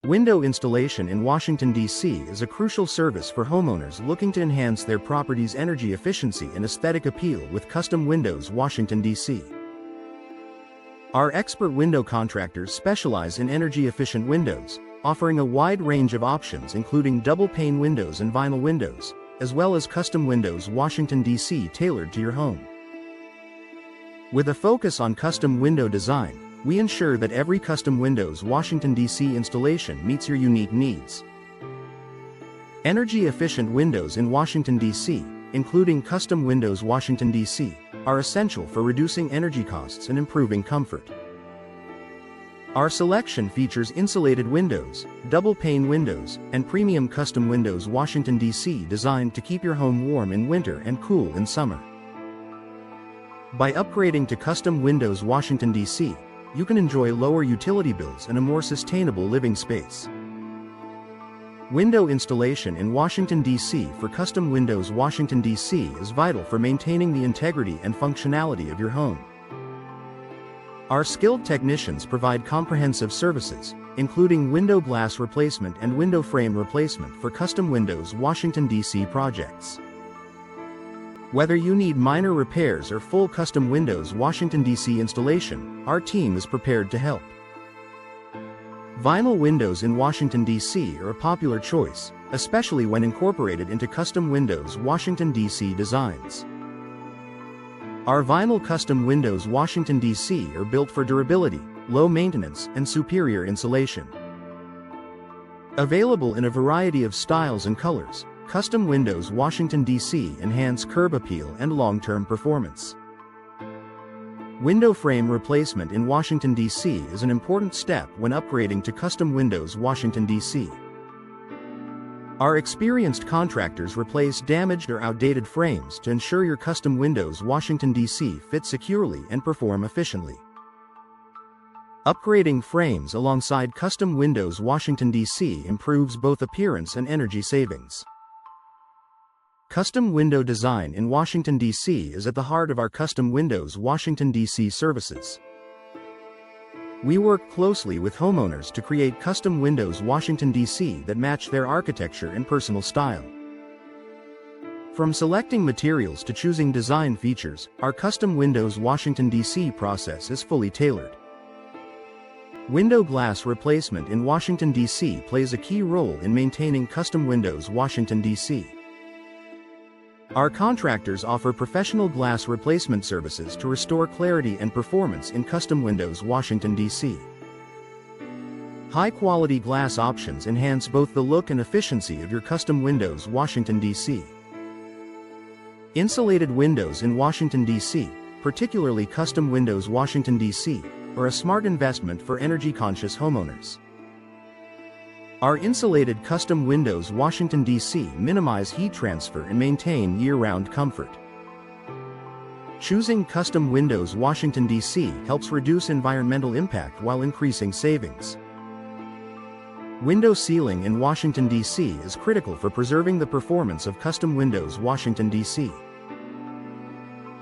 Window installation in Washington, D.C. is a crucial service for homeowners looking to enhance their property's energy efficiency and aesthetic appeal with custom windows. Washington, D.C. Our expert window contractors specialize in energy-efficient windows, offering a wide range of options including double-pane windows and vinyl windows, as well as custom windows. Washington, D.C. tailored to your home. With a focus on custom window design, we ensure that every custom Windows Washington, D.C. installation meets your unique needs. Energy-efficient windows in Washington, D.C., including custom Windows Washington, D.C., are essential for reducing energy costs and improving comfort. Our selection features insulated windows, double-pane windows, and premium custom Windows Washington, D.C. designed to keep your home warm in winter and cool in summer. By upgrading to custom Windows Washington, D.C., you can enjoy lower utility bills and a more sustainable living space. Window installation in Washington, D.C. for custom Windows Washington, D.C. is vital for maintaining the integrity and functionality of your home. Our skilled technicians provide comprehensive services, including window glass replacement and window frame replacement for custom Windows Washington, D.C. projects. Whether you need minor repairs or full custom Windows Washington, D.C. installation, our team is prepared to help. Vinyl windows in Washington, D.C. are a popular choice, especially when incorporated into custom Windows Washington, D.C. designs. Our vinyl custom Windows Washington, D.C. are built for durability, low maintenance, and superior insulation. Available in a variety of styles and colors, custom Windows Washington, D.C. enhance curb appeal and long-term performance. Window frame replacement in Washington, D.C. is an important step when upgrading to custom Windows Washington, D.C. Our experienced contractors replace damaged or outdated frames to ensure your custom Windows Washington, D.C. fit securely and perform efficiently. Upgrading frames alongside custom Windows Washington, D.C. improves both appearance and energy savings. Custom window design in Washington, D.C. is at the heart of our custom Windows Washington, D.C. services. We work closely with homeowners to create custom Windows Washington, D.C. that match their architecture and personal style. From selecting materials to choosing design features, our custom Windows Washington, D.C. process is fully tailored. Window glass replacement in Washington, D.C. plays a key role in maintaining custom Windows Washington, D.C. Our contractors offer professional glass replacement services to restore clarity and performance in custom Windows Washington, D.C. High-quality glass options enhance both the look and efficiency of your custom Windows Washington, D.C. Insulated windows in Washington, D.C., particularly custom Windows Washington, D.C., are a smart investment for energy-conscious homeowners. Our insulated custom Windows Washington, D.C. minimize heat transfer and maintain year-round comfort. Choosing custom Windows Washington, D.C. helps reduce environmental impact while increasing savings. Window sealing in Washington, D.C. is critical for preserving the performance of custom Windows Washington, D.C.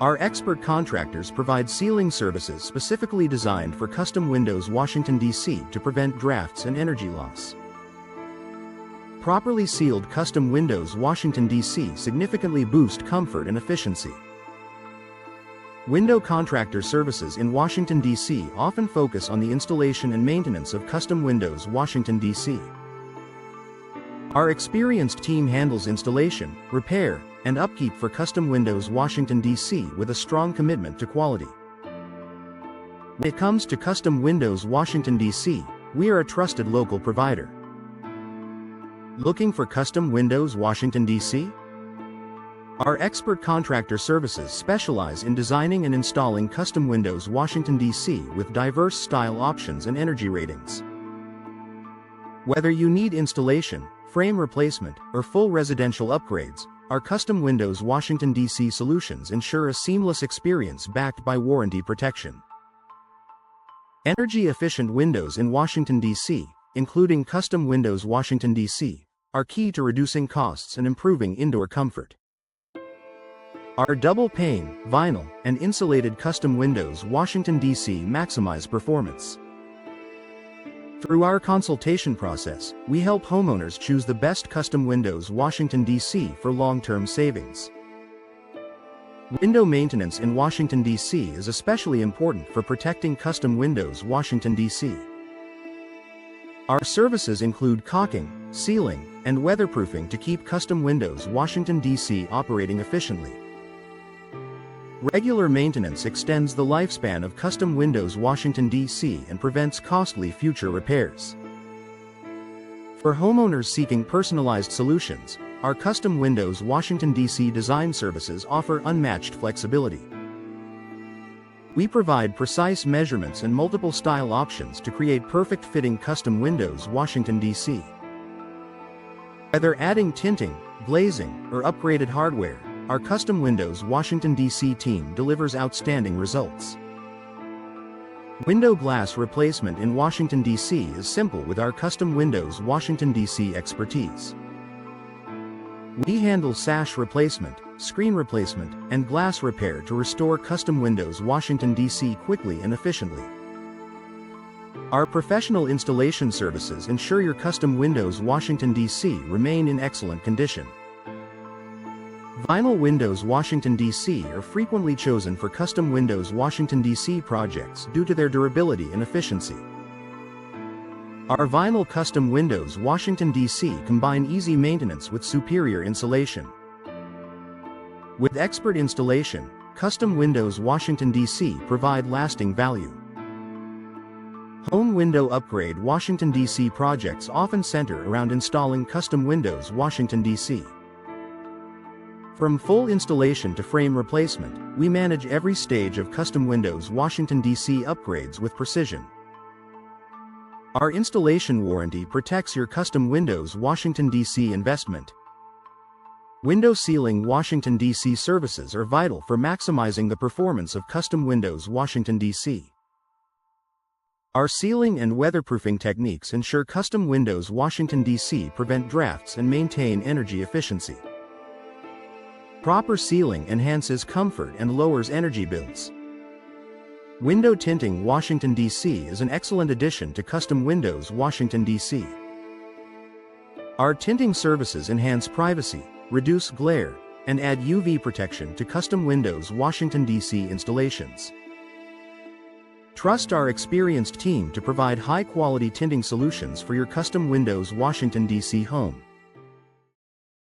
Our expert contractors provide sealing services specifically designed for custom Windows Washington, D.C. to prevent drafts and energy loss. Properly sealed custom Windows Washington, D.C. significantly boost comfort and efficiency. Window contractor services in Washington, D.C. often focus on the installation and maintenance of custom Windows Washington, D.C. Our experienced team handles installation, repair, and upkeep for custom Windows Washington, D.C. with a strong commitment to quality. When it comes to custom Windows Washington, D.C., we are a trusted local provider. Looking for custom Windows Washington, D.C.? Our expert contractor services specialize in designing and installing custom Windows Washington, D.C. with diverse style options and energy ratings. Whether you need installation, frame replacement, or full residential upgrades, our custom Windows Washington, D.C. solutions ensure a seamless experience backed by warranty protection. Energy-efficient windows in Washington, D.C., including custom Windows Washington, D.C., are key to reducing costs and improving indoor comfort. Our double-pane, vinyl, and insulated custom Windows Washington, D.C. maximize performance. Through our consultation process, we help homeowners choose the best custom windows Washington, D.C. for long-term savings. Window maintenance in Washington, D.C. is especially important for protecting custom windows Washington, D.C. Our services include caulking, sealing, and weatherproofing to keep custom windows Washington, D.C. operating efficiently. Regular maintenance extends the lifespan of custom windows Washington, D.C. and prevents costly future repairs. For homeowners seeking personalized solutions, our custom windows Washington, D.C. design services offer unmatched flexibility. We provide precise measurements and multiple style options to create perfect-fitting custom windows Washington, D.C. Whether adding tinting, glazing, or upgraded hardware, our custom windows Washington, D.C. team delivers outstanding results. Window glass replacement in Washington, D.C. is simple with our custom windows Washington, D.C. expertise. We handle sash replacement, screen replacement, and glass repair to restore custom windows Washington, D.C. quickly and efficiently. Our professional installation services ensure your custom windows Washington, D.C. remain in excellent condition. Vinyl windows Washington, D.C. are frequently chosen for custom windows Washington, D.C. projects due to their durability and efficiency. Our vinyl custom windows Washington, D.C. combine easy maintenance with superior insulation. With expert installation, custom windows Washington, D.C. provide lasting value. Home window upgrade Washington, D.C. projects often center around installing custom windows Washington, D.C. From full installation to frame replacement, we manage every stage of custom windows Washington, D.C. upgrades with precision. Our installation warranty protects your custom windows Washington, D.C. investment. Window sealing Washington, D.C. services are vital for maximizing the performance of custom windows Washington, D.C. Our sealing and weatherproofing techniques ensure custom windows Washington, D.C. prevent drafts and maintain energy efficiency. Proper sealing enhances comfort and lowers energy bills. Window tinting Washington, D.C. is an excellent addition to custom windows Washington, D.C. Our tinting services enhance privacy, reduce glare, and add UV protection to custom windows Washington, D.C. installations. Trust our experienced team to provide high-quality tinting solutions for your custom windows Washington, D.C. home.